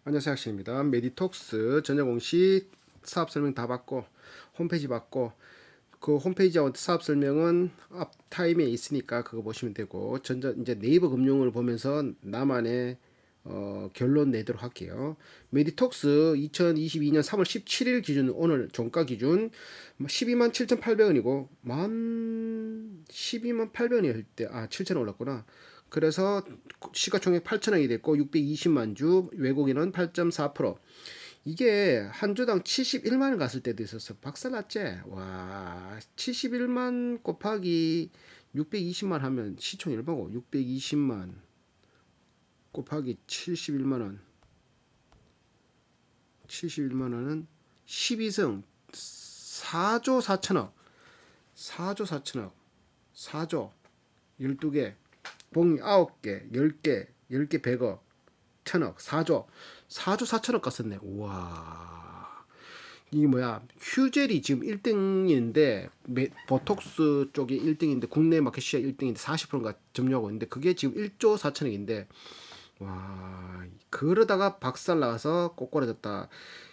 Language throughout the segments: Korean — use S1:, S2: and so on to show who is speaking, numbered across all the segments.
S1: 안녕하세요, 학신입니다. 메디톡스 전용 공식 사업 설명 다 받고 홈페이지 받고 그 홈페이지와 사업 설명은 앞 타임에 있으니까 그거 보시면 되고 이제 네이버 금융을 보면서 나만의 결론 내도록 할게요. 메디톡스 2022년 3월 17일 기준 오늘 종가 기준 12만 7,800원이고 12만 800원일 때 7,000원 올랐구나. 그래서 시가총액 8천억이 됐고 620만 주, 외국인은 8.4%. 이게 한 주당 71만 원 갔을 때도 있었어. 박살났지? 와, 71만 곱하기 620만 하면 시총 얼마고? 620만 곱하기 71만 원. 71만 원은 12승 4조 4천억. 4조 4천억. 4조 12개. 봉 9개, 10개, 10개 100억, 1000억, 4조. 4조 4천억 갔었네. 우와. 이게 뭐야? 휴젤이 지금 1등인데 보톡스 쪽이 1등인데 국내 마켓 시어 1등인데 40%가 점유하고 있는데 그게 지금 1조 4천억인데 와, 그러다가 박살 나서 꼬꾸라졌다.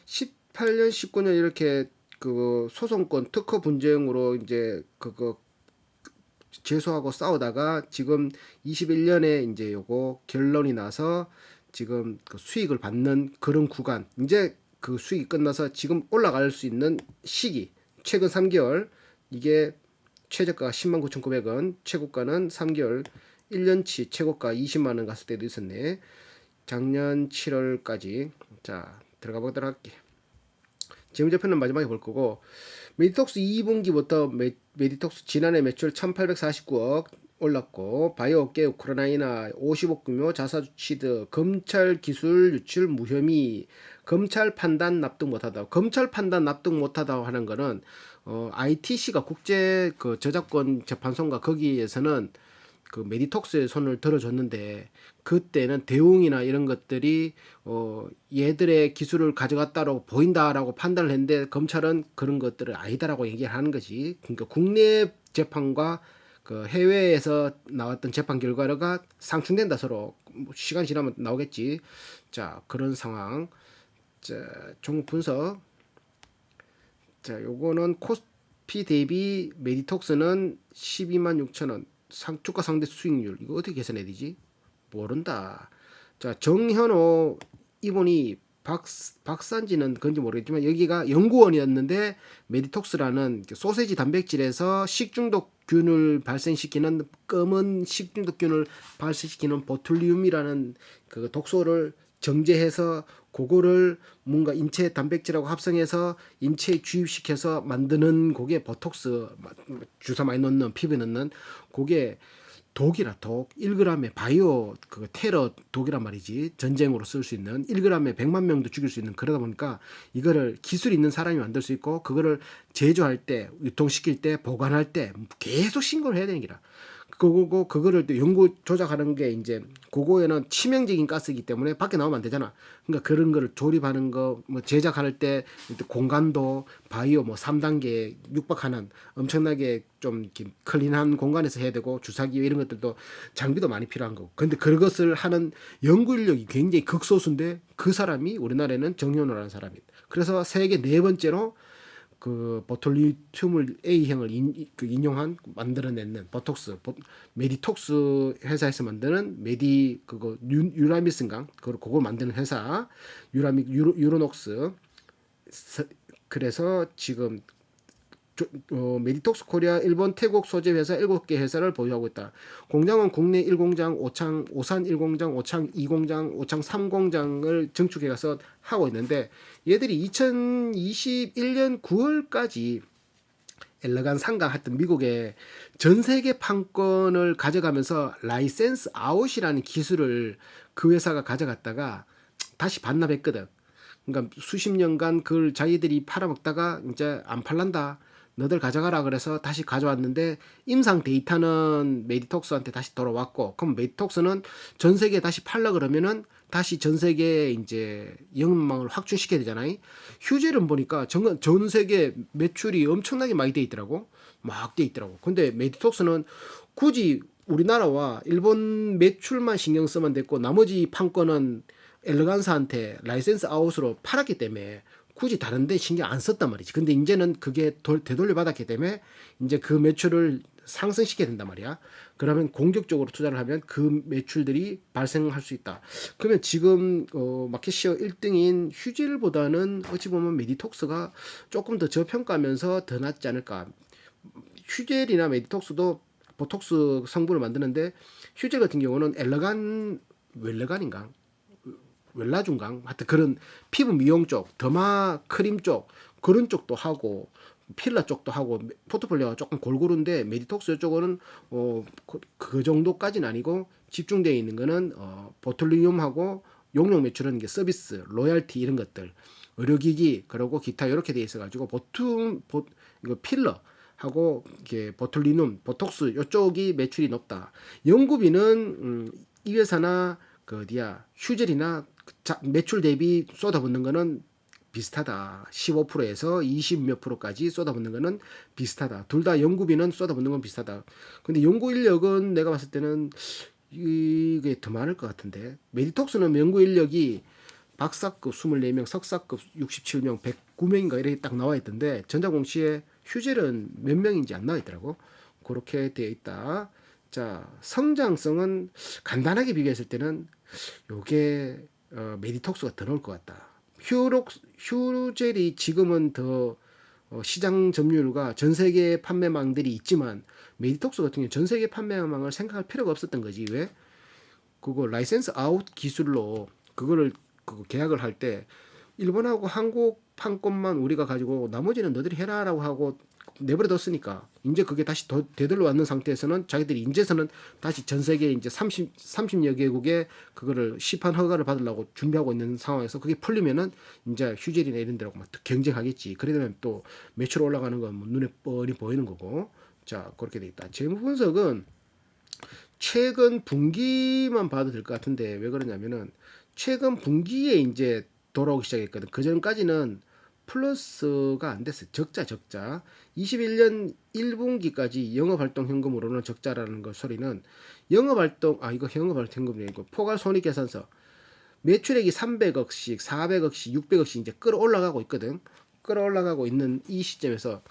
S1: 18년, 19년 이렇게 그 소송권 특허 분쟁으로 이제 그거 제소하고 싸우다가 지금 21년에 이제 요거 결론이 나서 지금 그 수익을 받는 그런 구간, 이제 그 수익이 끝나서 지금 올라갈 수 있는 시기, 최근 3개월 이게 최저가가 10만 9,900원, 최고가는 3개월 1년치 최고가 20만 원 갔을 때도 있었네. 작년 7월까지. 자, 들어가 보도록 할게. 재무제표는 마지막에 볼 거고, 메디톡스 2분기부터 메디톡스 지난해 매출 1849억 올랐고, 바이오 업계 우크라이나 50억 규모 자사주치드, 검찰 기술 유출 무혐의, 검찰 판단 납득 못하다. 검찰 판단 납득 못하다 하는 거는 ITC가 국제 그 저작권 재판소인가 거기에서는 그 메디톡스의 손을 들어줬는데 그때는 대웅이나 이런 것들이 얘들의 기술을 가져갔다라고 보인다라고 판단을 했는데 검찰은 그런 것들을 아니다라고 얘기를 하는 거지. 그러니까 국내 재판과 그 해외에서 나왔던 재판 결과가 상충된다 서로. 시간 지나면 나오겠지. 자, 그런 상황. 자, 종 분석. 자, 요거는 코스피 대비 메디톡스는 12만 6천 원. 주가 상대 수익률 이거 어떻게 계산해야 되지? 모른다. 자, 정현호 이분이 박사인지는 그런지 모르겠지만 여기가 연구원이었는데 메디톡스라는 소세지 단백질에서 식중독균을 발생시키는 검은 식중독균을 발생시키는 보툴리움이라는 그 독소를 정제해서 그거를 뭔가 인체 단백질하고 합성해서 인체에 주입시켜서 만드는 그게 보톡스, 주사 많이 넣는 피부에 넣는 그게 독이라 독 1g에 바이오 그 테러 독이란 말이지. 전쟁으로 쓸 수 있는 1g에 100만 명도 죽일 수 있는. 그러다 보니까 이거를 기술이 있는 사람이 만들 수 있고 그거를 제조할 때 유통시킬 때 보관할 때 계속 신고를 해야 되는 기라. 그거를 또 연구 조작하는 게 이제 그거에는 치명적인 가스이기 때문에 밖에 나오면 안 되잖아. 그러니까 그런 거를 조립하는 거, 뭐 제작할 때 공간도 바이오 뭐 3단계 육박하는 엄청나게 좀 클린한 공간에서 해야 되고 주사기 이런 것들도 장비도 많이 필요한 거고. 근데 그것을 하는 연구 인력이 굉장히 극소수인데 그 사람이 우리나라에는 정현호라는 사람이. 그래서 세계 네 번째로 그 보톨리튬을 A형을 인용한 만들어내는 보톡스 메디톡스 회사에서 만드는 메디 그거 유라미스인가 그걸 만드는 회사 유로녹스. 그래서 지금 메디톡스 코리아 일본 태국 소재 회사 7개 회사를 보유하고 있다. 공장은 국내 1공장, 오산 1공장, 오창 2공장, 오창 3공장을 증축해 가서 하고 있는데 얘들이 2021년 9월까지 엘레간 상가 하여튼 미국의 전 세계 판권을 가져가면서 라이센스 아웃이라는 기술을 그 회사가 가져갔다가 다시 반납했거든. 그러니까 수십 년간 그걸 자기들이 팔아먹다가 이제 안 팔란다. 너들 가져가라 그래서 다시 가져왔는데 임상 데이터는 메디톡스한테 다시 돌아왔고 그럼 메디톡스는 전 세계에 다시 팔라 그러면은 다시 전 세계에 이제 영업망을 확충시켜야 되잖아요. 휴젤은 보니까 전 세계 매출이 엄청나게 많이 돼 있더라고. 막 돼 있더라고. 근데 메디톡스는 굳이 우리나라와 일본 매출만 신경 쓰면 됐고 나머지 판권은 엘레간스한테 라이센스 아웃으로 팔았기 때문에 굳이 다른 데 신경 안 썼단 말이지. 근데 이제는 그게 되돌려 받았기 때문에 이제 그 매출을 상승시켜야 된단 말이야. 그러면 공격적으로 투자를 하면 그 매출들이 발생할 수 있다. 그러면 지금 마켓시어 1등인 휴젤보다는 어찌 보면 메디톡스가 조금 더 저평가하면서 더 낫지 않을까. 휴젤이나 메디톡스도 보톡스 성분을 만드는데 휴젤 같은 경우는 웰러간인가? 웰라중강 하여튼 그런 피부 미용 쪽, 더마 크림 쪽 그런 쪽도 하고 필러 쪽도 하고 포트폴리오가 조금 골고루인데 메디톡스 쪽은 그 정도까지는 아니고 집중되어 있는 거는 보툴리움하고 용역 매출은 게 서비스, 로열티 이런 것들, 의료기기 그리고 기타 이렇게 돼 있어가지고 이거 필러 하고 이게 보툴리눔, 보톡스 이쪽이 매출이 높다. 연구비는 이 회사나 그 어디야 휴젤이나 매출 대비 쏟아붓는 거는 비슷하다. 15%에서 20 몇 프로까지 쏟아붓는 거는 비슷하다. 둘 다 연구비는 쏟아붓는 건 비슷하다. 근데 연구 인력은 내가 봤을 때는 이게 더 많을 것 같은데. 메디톡스는 연구 인력이 박사급 24명, 석사급 67명, 109명인가 이렇게 딱 나와 있던데 전자공시에 휴젤은 몇 명인지 안 나와 있더라고. 그렇게 되어 있다. 자, 성장성은 간단하게 비교했을 때는 요게 메디톡스가 더 나올 것 같다. 휴젤이 지금은 더 시장 점유율과 전 세계 판매망들이 있지만 메디톡스 같은 경우 전 세계 판매망을 생각할 필요가 없었던 거지. 왜? 그거 라이센스 아웃 기술로 그거를 계약을 할 때 일본하고 한국 판권만 우리가 가지고 나머지는 너들이 해라라고 하고 내버려뒀으니까 이제 그게 다시 되돌려 왔는 상태에서는 자기들이 이제서는 다시 전 세계 이제 30여 개국에 그거를 시판 허가를 받으려고 준비하고 있는 상황에서 그게 풀리면은 이제 휴젤이나 이런 데라고 막 경쟁하겠지. 그러면 또 매출 올라가는 건 뭐 눈에 뻔히 보이는 거고. 자, 그렇게 돼 있다. 재무 분석은 최근 분기만 봐도 될 것 같은데 왜 그러냐면은 최근 분기에 이제 돌아오기 시작했거든. 그 전까지는 플러스가 안 됐어요. 적자. 21년 1분기까지 영업활동 현금으로는 적자라는 거 소리는 영업활동 이거 영업활동 현금이 아니고 포괄손익계산서 매출액이 300억씩, 400억씩, 600억씩 이제 끌어올라가고 있거든. 끌어올라가고 있는 이 시점에서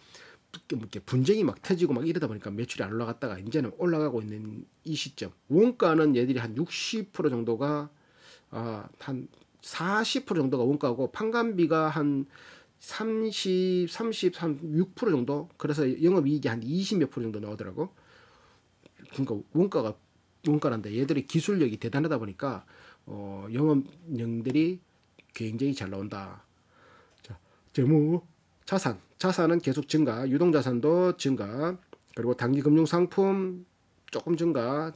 S1: 이렇게 분쟁이 막 터지고 막 이러다 보니까 매출이 안 올라갔다가 이제는 올라가고 있는 이 시점. 원가는 얘들이 한 60% 정도가 한 40% 정도가 원가고 판관비가 한 36% 정도. 그래서 영업이익이 한 20 몇 프로 정도 나오더라고. 그러니까 원가란데 얘들이 기술력이 대단하다 보니까 영업령들이 굉장히 잘 나온다. 자, 재무 자산은 계속 증가, 유동자산도 증가, 그리고 단기금융상품 조금 증가,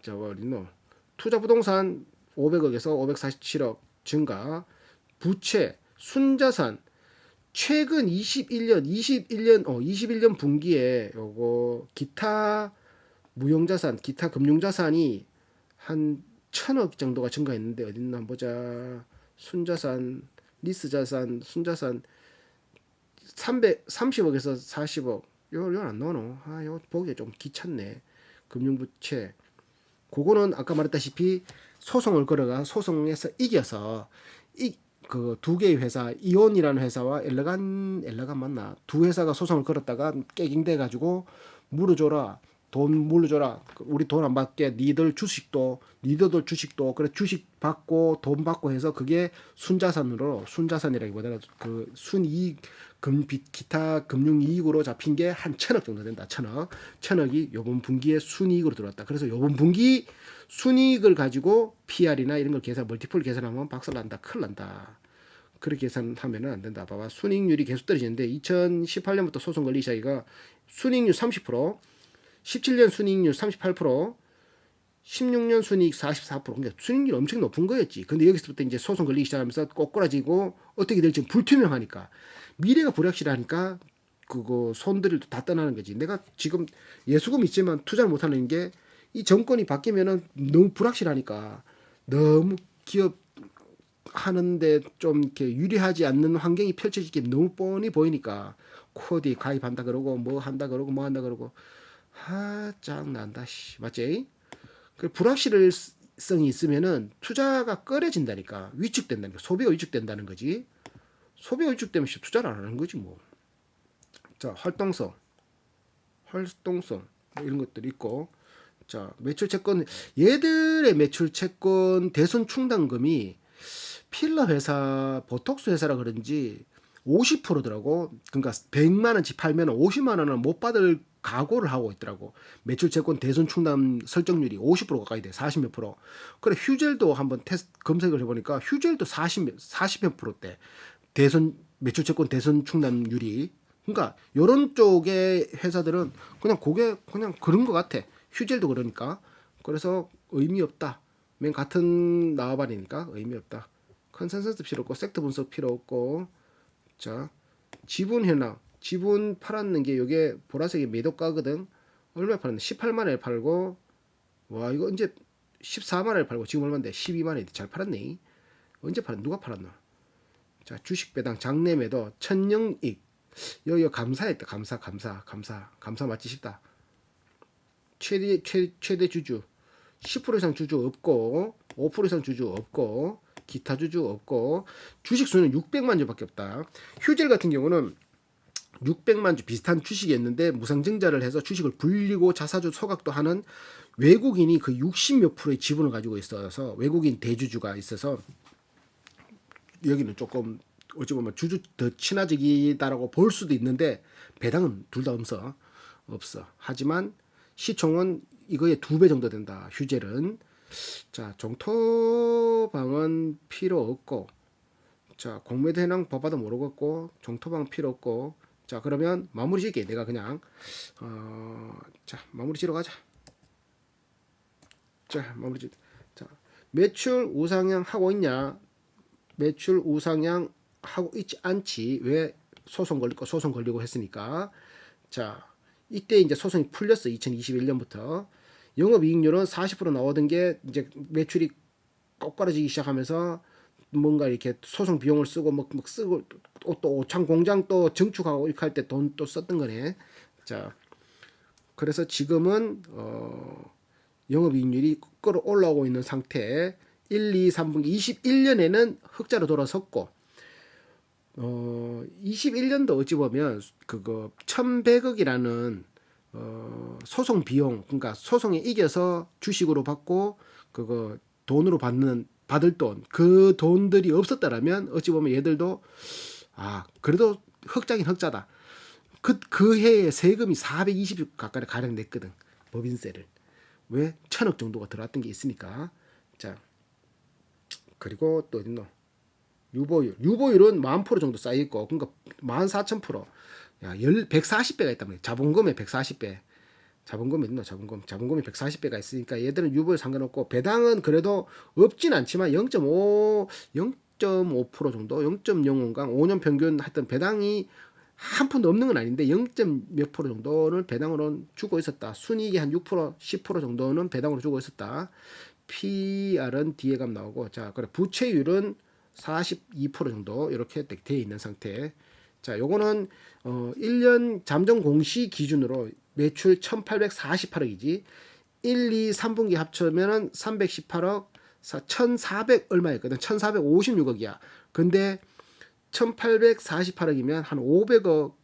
S1: 투자부동산 500억에서 547억 증가, 부채, 순자산 최근 21년 분기에 요거 기타 무형자산, 기타 금융자산이 한 1000억 정도가 증가했는데 어딨나 한번 보자. 순자산, 리스자산, 순자산 330억에서 40억. 요건 안 나오노. 요 보기에 좀 귀찮네. 금융부채. 그거는 아까 말했다시피 소송을 걸어가 소송에서 이겨서 그 두 개의 회사 이온이라는 회사와 엘레간 맞나? 두 회사가 소송을 걸었다가 깨갱돼 가지고 물어줘라. 돈 물어줘라. 우리 돈 안 받게 니들들 주식도 그래 주식 받고 돈 받고 해서 그게 순자산이라기보다는 그 순이익 기타 금융이익으로 잡힌 게 한 1000억 정도 된다. 1000억이 요번 분기에 순이익으로 들어왔다. 그래서 요번 분기 순이익을 가지고 PR이나 이런 걸 멀티플 계산하면 박살난다. 큰일 난다. 그렇게 계산하면 안 된다. 봐봐. 순이익률이 계속 떨어지는데 2018년부터 소송 걸리기 시작이가 순이익률 30%, 17년 순이익률 38%, 16년 순이익 44%. 그러니까 순이익률이 엄청 높은 거였지. 근데 여기서부터 이제 소송 걸리기 시작하면서 꼬꾸라지고 어떻게 될지 불투명하니까 미래가 불확실하니까 그거 손들을 다 떠나는 거지. 내가 지금 예수금 있지만 투자를 못하는 게 이 정권이 바뀌면은 너무 불확실하니까 너무 기업 하는데 좀 이렇게 유리하지 않는 환경이 펼쳐지기 너무 뻔히 보이니까 코디 가입한다 그러고 뭐 한다 그러고 뭐 한다 그러고 짱난다 씨 맞지? 그 성이 있으면은 투자가 꺼려진다니까. 위축된다니까. 소비가 위축된다는 거지. 소비가 위축되면 투자를 안 하는 거지 뭐. 자, 활동성 뭐 이런 것들이 있고. 자, 매출 채권, 얘들의 매출 채권 대손 충당금이 필러 회사, 보톡스 회사라 그런지 50%더라고. 그러니까 100만 원치 팔면 50만 원은 못 받을 각오를 하고 있더라고. 매출 채권 대손 충당 설정률이 50% 가까이 돼. 40몇 프로. 그래 휴젤도 한번 검색을 해보니까 휴젤도 40몇 프로대. 대손 매출 채권 대손 충당률이. 그러니까 요런 쪽의 회사들은 그냥 그게 그냥 그런 것 같아. 휴젤도 그러니까. 그래서 의미 없다. 맨 같은 나와버리니까 의미 없다. 컨센서스 필요 없고 섹터 분석 필요 없고. 자, 지분 현황. 지분 팔았는 게 요게 보라색이 매도가거든. 얼마 팔았나? 18만 원에 팔고. 와, 이거 언제 14만 원에 팔고 지금 얼마인데? 12만 원에 잘 팔았네. 언제 팔았? 누가 팔았나? 자, 주식 배당 장내 매도 천영익. 요 감사했다. 감사 맞지 싶다. 최대 주주 10% 이상 주주 없고 5% 이상 주주 없고 기타 주주 없고 주식 수는 600만 주밖에 없다. 휴젤 같은 경우는 600만 주 비슷한 주식이었는데 무상증자를 해서 주식을 불리고 자사주 소각도 하는 외국인이 그 60몇 프로의 지분을 가지고 있어서 외국인 대주주가 있어서 여기는 조금 어찌 보면 주주 더 친화적이다라고 볼 수도 있는데 배당은 둘 다 없어. 하지만 시총은 이거의 2배 정도 된다. 휴젤은. 자, 종토방은 필요 없고. 자, 공매도 해당 법화도 모르겠고 종토방 필요 없고. 자, 그러면 마무리 짓게. 내가 그냥 자, 마무리 지러 가자. 자, 마무리 짓. 자, 매출 우상향 하고 있냐? 매출 우상향 하고 있지 않지. 왜? 소송 걸리고 했으니까. 자, 이때 이제 소송이 풀렸어. 2021년부터. 영업이익률은 40% 나오던 게 이제 매출이 꺾어지기 시작하면서 뭔가 이렇게 소송 비용을 쓰고 막 쓰고 또 오창 공장 또 증축하고 이렇게 할 때 돈 또 썼던 거네. 자, 그래서 지금은 영업이익률이 끌어올라오고 있는 상태. 1, 2, 3분기 21년에는 흑자로 돌아섰고 21년도 어찌 보면 그거 1,100억이라는 소송 비용, 그러니까 소송에 이겨서 주식으로 받고 그거 돈으로 받을 돈, 그 돈들이 없었다라면 어찌 보면 얘들도 그래도 흑자긴 흑자다. 그 해에 세금이 420억 가까이 가량 냈거든. 법인세를. 왜? 1,000억 정도가 들어왔던 게 있으니까. 자, 그리고 또 어딨노? 유보율은 10,000% 정도 쌓여있고, 그러니까 14,000%. 야, 140배가 있단 말이야. 자본금의 140배. 자본금이 있노? 자본금이 140배가 있으니까 얘들은 유보율 상관없고, 배당은 그래도 없진 않지만 0.5% 정도? 0.05강 5년 평균 하여튼 배당이 한 푼도 없는 건 아닌데 0. 몇 프로 정도는 배당으로 주고 있었다. 순이익이 한 6%, 10% 정도는 배당으로 주고 있었다. PR은 뒤에 감 나오고, 자, 그래 부채율은 42% 정도 이렇게 되어 있는 상태. 자, 요거는 1년 잠정 공시 기준으로 매출 1,848억이지. 1, 2, 3분기 합쳐면은 318억, 1,400 얼마였거든. 1,456억이야. 근데 1,848억이면 한 500억,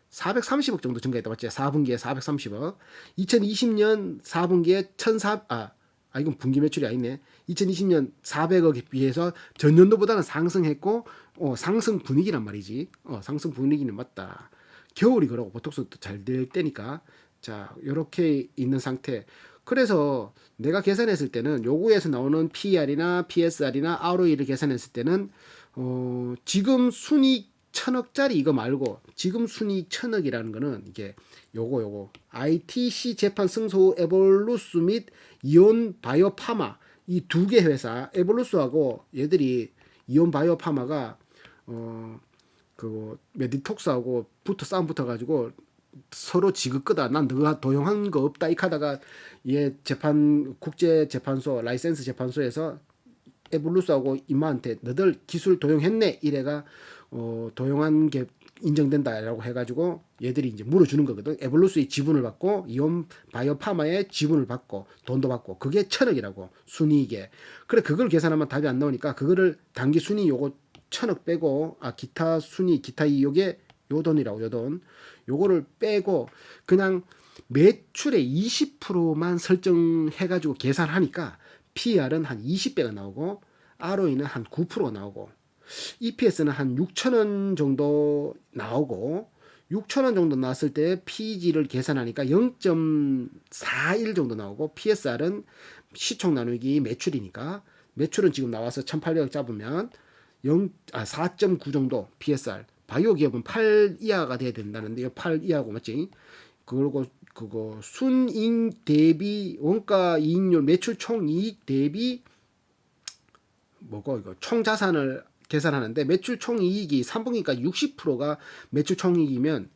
S1: 430억 정도 증가했다. 맞지? 4분기에 430억. 2020년 4분기에 이건 분기 매출이 아니네. 2020년 400억에 비해서 전년도보다는 상승했고, 상승 분위기란 말이지. 상승 분위기는 맞다. 겨울이 그러고 보톡스도 잘 될 때니까. 자, 요렇게 있는 상태. 그래서 내가 계산했을 때는 요구에서 나오는 PER이나 PSR이나 ROE를 계산했을 때는 지금 순이익 1,000억짜리 이거 말고 지금 순이익 1,000억이라는 거는 이게 요거 ITC 재판 승소 에볼루스 및 이온 바이오파마 이 두 개 회사 에볼루스하고 얘들이 이온 바이오파마가 그 메디톡스하고 싸움 붙어가지고 서로 지긋거다. 난 너가 도용한 거 없다. 이 하다가 얘 국제 재판소 라이센스 재판소에서 에볼루스하고 임마한테 너들 기술 도용했네 이래가 도용한 게 인정된다라고 해가지고 얘들이 이제 물어주는 거거든. 에볼루스의 지분을 받고 이온 바이오파마의 지분을 받고 돈도 받고 그게 1,000억이라고 순이익에. 그래 그걸 계산하면 답이 안 나오니까 그거를 단기 순이 요거 1,000억 빼고 기타 순이 기타 이익에 요 돈이라고 요 돈 요거를 빼고 그냥 매출의 20%만 설정해가지고 계산하니까 PER은 한 20배가 나오고 ROE는 한 9%가 나오고 EPS는 한 6,000원 정도 나오고 6,000원 정도 나왔을 때 PEG를 계산하니까 0.41 정도 나오고 PSR은 시총 나누기 매출이니까 매출은 지금 나와서 1,800억 잡으면 4.9 정도 PSR. 바이오 기업은 8 이하가 돼야 된다는데 8 이하고 맞지? 그리고 그거 순이익 대비 원가 이익률 매출 총이익 대비 뭐고 이거 총자산을 계산하는데 매출 총이익이 3분기까지 60%가 매출 총이익이면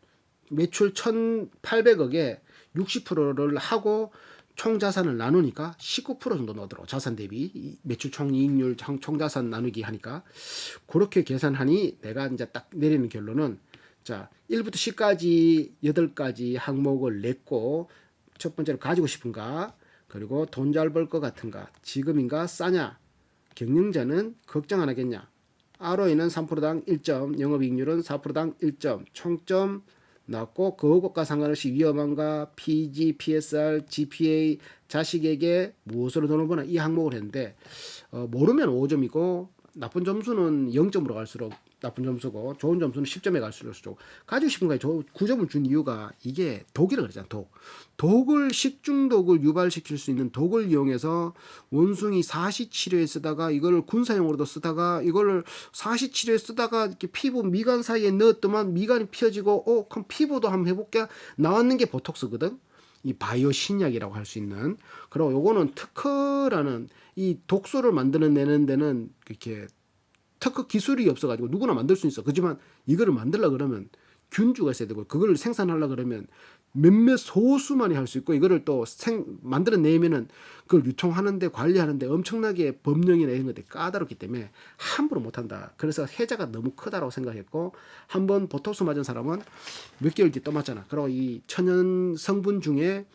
S1: 매출 1,800억에 60%를 하고 총자산을 나누니까 19% 정도 나오더라고. 자산 대비 매출 총이익률 총자산 나누기 하니까 그렇게 계산하니 내가 이제 딱 내리는 결론은 자 1부터 10까지 8가지 항목을 냈고 첫 번째로 가지고 싶은가 그리고 돈 잘 벌 것 같은가 지금인가 싸냐 경영자는 걱정 안 하겠냐 ROE는 3%당 1점 영업이익률은 4%당 1점 총점 나왔고 그것과 상관없이 위험한가 PG, PSR, GPA 자식에게 무엇으로 돈을 버나 이 항목을 했는데 모르면 5점이고 나쁜 점수는 0점으로 갈수록 나쁜 점수고 좋은 점수는 10점에 갈수록 가지고 싶은 거에 9점을 준 이유가 이게 독이라 그러잖아. 독을 식중독을 유발시킬 수 있는 독을 이용해서 원숭이 사시 치료에 쓰다가 이걸 군사용으로도 쓰다가 이걸 사시 치료에 쓰다가 이렇게 피부 미간 사이에 넣었더만 미간이 피어지고 그럼 피부도 한번 해볼게 나왔는 게 보톡스거든. 이 바이오 신약이라고 할 수 있는. 그리고 요거는 특허라는 이 독소를 만드는 데는 이렇게 특허 기술이 없어가지고 누구나 만들 수 있어. 그렇지만 이거를 만들려 그러면 균주가 있어야 되고 그걸 생산하려 그러면 몇몇 소수만이 할 수 있고 이거를 또 만들어내면은 그걸 유통하는데 관리하는데 엄청나게 법령이나 이런 것들이 까다롭기 때문에 함부로 못한다. 그래서 혜자가 너무 크다라고 생각했고 한번 보톡스 맞은 사람은 몇 개월 뒤 또 맞잖아. 그리고 이 천연 성분 중에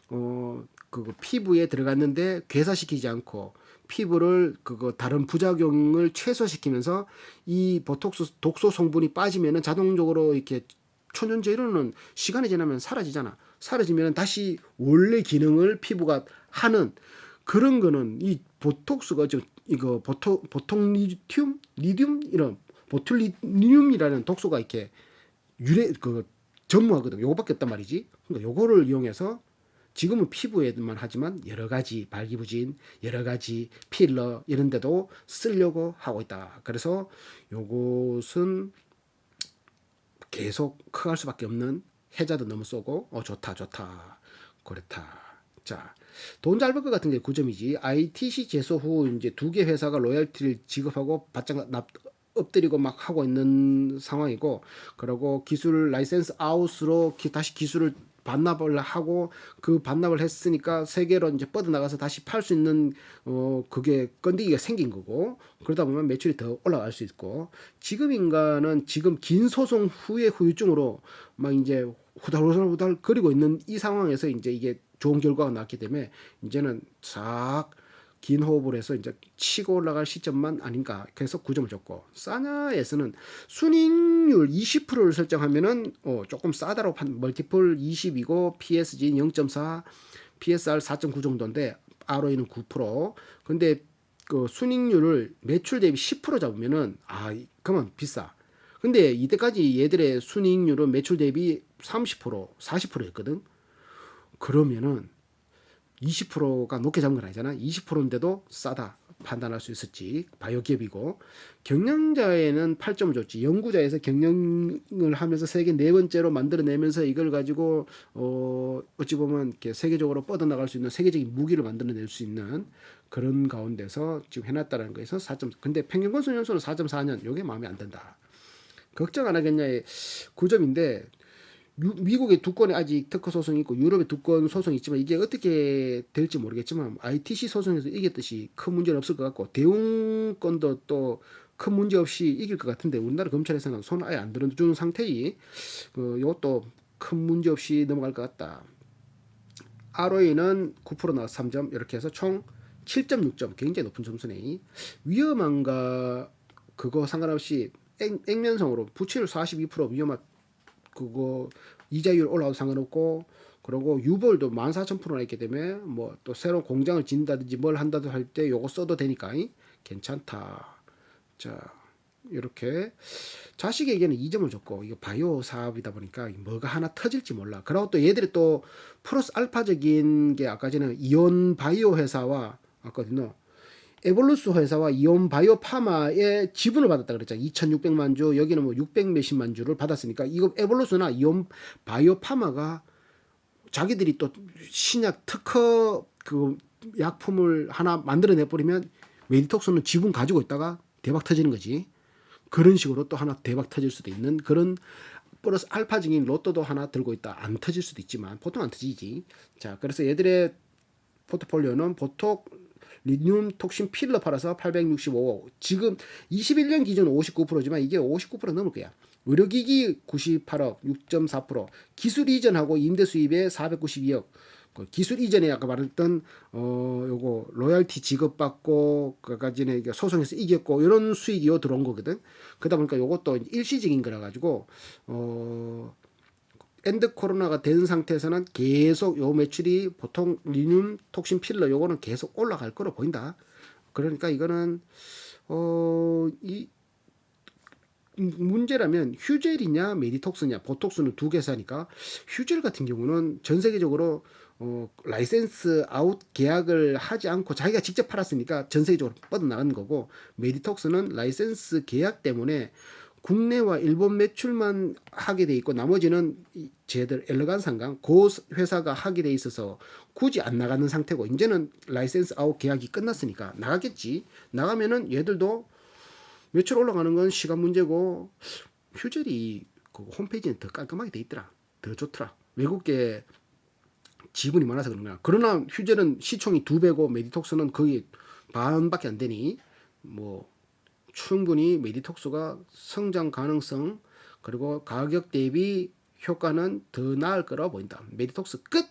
S1: 그 피부에 들어갔는데 괴사시키지 않고 피부를 다른 부작용을 최소화시키면서 이 보톡스 독소 성분이 빠지면은 자동적으로 이렇게 초년제 이론은 시간이 지나면 사라지잖아. 사라지면 다시 원래 기능을 피부가 하는 그런 거는 이 보톡스가 이거 보통리튬 이런 보툴리늄이라는 독소가 이렇게 전무하거든. 요거밖에 없단 말이지. 그러니까 요거를 이용해서 지금은 피부에만 하지만 여러 가지 발기부진, 여러 가지 필러 이런 데도 쓰려고 하고 있다. 그래서 요것은 계속 커갈 수밖에 없는 혜자도 너무 쏘고 좋다 그렇다. 자, 돈 잘 벌 것 같은 게 9점이지. ITC 제소 후 이제 2개 회사가 로열티를 지급하고 바짝 엎드리고 막 하고 있는 상황이고 그리고 기술 라이센스 아웃으로 다시 기술을 반납을 하고 그 반납을 했으니까 세계로 이제 뻗어나가서 다시 팔 수 있는 그게 건디기가 생긴 거고 그러다 보면 매출이 더 올라갈 수 있고 지금인가는 지금 긴 소송 후의 후유증으로 막 이제 후달후달 거리고 있는 이 상황에서 이제 이게 좋은 결과가 나왔기 때문에 이제는 싹 긴 호흡을 해서 이제 치고 올라갈 시점만 아닌가. 그래서 9점을 줬고 싸냐에서는 순이익률 20%를 설정하면은 조금 싸다로 멀티플 20이고 PSG 0.4, PSR 4.9 정도인데 ROE는 9%. 근데 그 순이익률을 매출 대비 10% 잡으면은 그만 비싸. 근데 이때까지 얘들의 순이익률은 매출 대비 30%, 40%였거든. 그러면은 20%가 높게 잡은 건 아니잖아. 20%인데도 싸다 판단할 수 있었지. 바이오 기업이고 경영자에는 8점을 줬지. 연구자에서 경영을 하면서 세계 네 번째로 만들어내면서 이걸 가지고 어찌 보면 이렇게 세계적으로 뻗어나갈 수 있는 세계적인 무기를 만들어낼 수 있는 그런 가운데서 지금 해놨다는 거에서 4점. 근데 평균 건수연수는 4.4년. 이게 마음에 안 든다. 걱정 안 하겠냐의 9점인데 미국의 두 건에 아직 특허 소송이 있고 유럽의 두 건 소송이 있지만 이게 어떻게 될지 모르겠지만 ITC 소송에서 이겼듯이 큰 문제는 없을 것 같고 대웅 건도 또 큰 문제 없이 이길 것 같은데 우리나라 검찰에서는 손 아예 안 들어주는 상태이 이것도 큰 문제 없이 넘어갈 것 같다. ROE는 9% 나와서 3점 이렇게 해서 총 7.6점 굉장히 높은 점수네. 위험한가 그거 상관없이 액면성으로 부채율 42% 위험한 그거 이자율 올라도 상관없고 그리고 유보율도 14,000%나 있기 때문에 뭐 또 새로운 공장을 짓는다든지 뭘 한다도 할 때 요거 써도 되니까 괜찮다. 자 이렇게 자식에게는 2점을 줬고 이거 바이오 사업이다 보니까 뭐가 하나 터질지 몰라. 그리고 또 얘들이 또 플러스 알파적인 게 아까 전에 이온 바이오 회사와 아까든요. 에볼루스 회사와 이온 바이오 파마의 지분을 받았다 그랬잖아. 2,600만 주, 여기는 뭐 600 몇십만 주를 받았으니까 이거 에볼루스나 이온 바이오 파마가 자기들이 또 신약 특허 그 약품을 하나 만들어내 버리면 메디톡스는 지분 가지고 있다가 대박 터지는 거지. 그런 식으로 또 하나 대박 터질 수도 있는 그런 플러스 알파적인 로또도 하나 들고 있다. 안 터질 수도 있지만 보통 안 터지지. 자, 그래서 얘들의 포트폴리오는 보통 리튬 톡신 필러 팔아서 865억. 지금 21년 기준 59%지만 이게 59% 넘을 거야. 의료기기 98억, 6.4%. 기술 이전하고 임대 수입에 492억. 기술 이전에 아까 말했던 요거 로열티 지급받고 그까지는 소송에서 이겼고 이런 수익이 요 들어온 거거든. 그러다 보니까 요것도 일시적인 거라 가지고 엔드 코로나가 된 상태에서는 계속 요 매출이 보통 리튬 톡신 필러 요거는 계속 올라갈 거로 보인다. 그러니까 이거는 이 문제라면 휴젤이냐 메디톡스냐 보톡스는 두 개사니까 휴젤 같은 경우는 전 세계적으로 라이센스 아웃 계약을 하지 않고 자기가 직접 팔았으니까 전 세계적으로 뻗어나가는 거고 메디톡스는 라이센스 계약 때문에 국내와 일본 매출만 하게 돼 있고 나머지는 쟤들 엘레간상강 그 회사가 하게 돼 있어서 굳이 안 나가는 상태고 이제는 라이센스 아웃 계약이 끝났으니까 나가겠지. 나가면은 얘들도 매출 올라가는 건 시간 문제고 휴젤이 그 홈페이지는 더 깔끔하게 돼 있더라. 더 좋더라. 외국계 지분이 많아서 그런 거야. 그러나 휴젤은 시총이 2배고 메디톡스는 거의 반밖에 안 되니 뭐 충분히 메디톡스가 성장 가능성 그리고 가격 대비 효과는 더 나을 거라고 보인다. 메디톡스 끝.